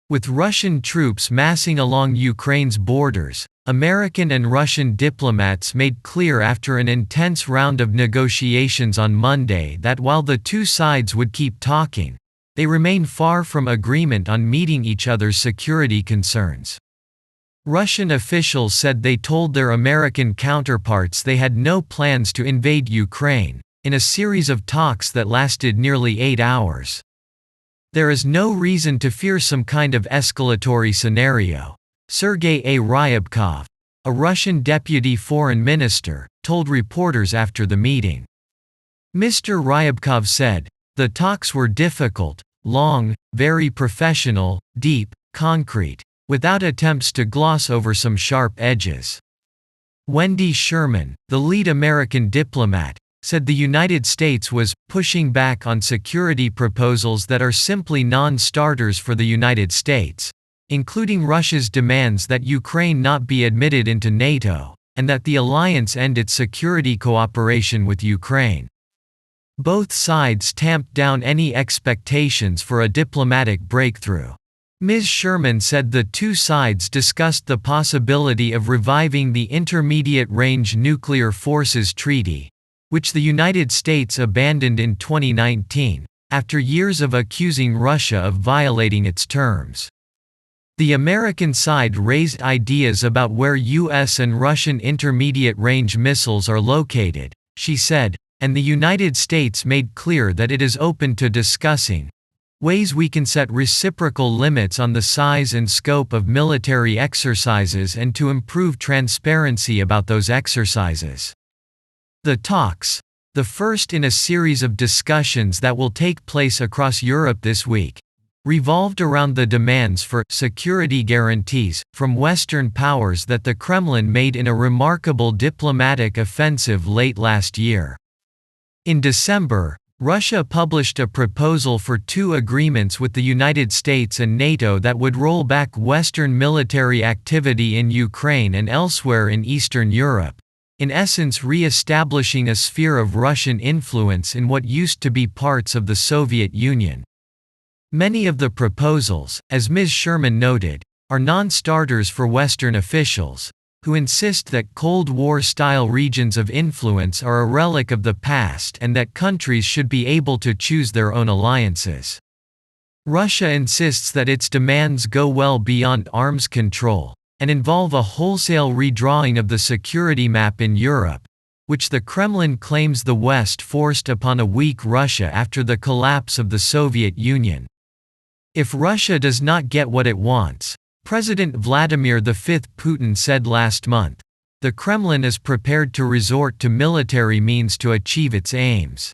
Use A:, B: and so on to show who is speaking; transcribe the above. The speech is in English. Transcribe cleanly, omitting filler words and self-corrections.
A: With Russian troops massing along Ukraine's borders, American and Russian diplomats made clear after an intense round of negotiations on Monday that while the two sides would keep talking, they remain far from agreement on meeting each other's security concerns. Russian officials said they told their American counterparts they had no plans to invade Ukraine, in a series of talks that lasted nearly 8 hours. There is no reason to fear some kind of escalatory scenario, Sergei Ryabkov, a Russian deputy foreign minister, told reporters after the meeting. Mr. Ryabkov said, "The talks were difficult, long, very professional, deep, concrete, without attempts to gloss over some sharp edges." Wendy Sherman, the lead American diplomat, said the United States was pushing back on security proposals that are simply non-starters for the United States, including Russia's demands that Ukraine not be admitted into NATO, and that the alliance end its security cooperation with Ukraine. Both sides tamped down any expectations for a diplomatic breakthrough. Ms. Sherman said the two sides discussed the possibility of reviving the Intermediate Range Nuclear Forces Treaty, which the United States abandoned in 2019, after years of accusing Russia of violating its terms. The American side raised ideas about where U.S. and Russian intermediate-range missiles are located, she said, and the United States made clear that it is open to discussing ways we can set reciprocal limits on the size and scope of military exercises and to improve transparency about those exercises. The talks, the first in a series of discussions that will take place across Europe this week, revolved around the demands for security guarantees from Western powers that the Kremlin made in a remarkable diplomatic offensive late last year. In December, Russia published a proposal for two agreements with the United States and NATO that would roll back Western military activity in Ukraine and elsewhere in Eastern Europe, in essence re-establishing a sphere of Russian influence in what used to be parts of the Soviet Union. Many of the proposals, as Ms. Sherman noted, are non-starters for Western officials, who insist that Cold War-style regions of influence are a relic of the past and that countries should be able to choose their own alliances. Russia insists that its demands go well beyond arms control, and involve a wholesale redrawing of the security map in Europe, which the Kremlin claims the West forced upon a weak Russia after the collapse of the Soviet Union. If Russia does not get what it wants, President Vladimir V Putin said last month, the Kremlin is prepared to resort to military means to achieve its aims.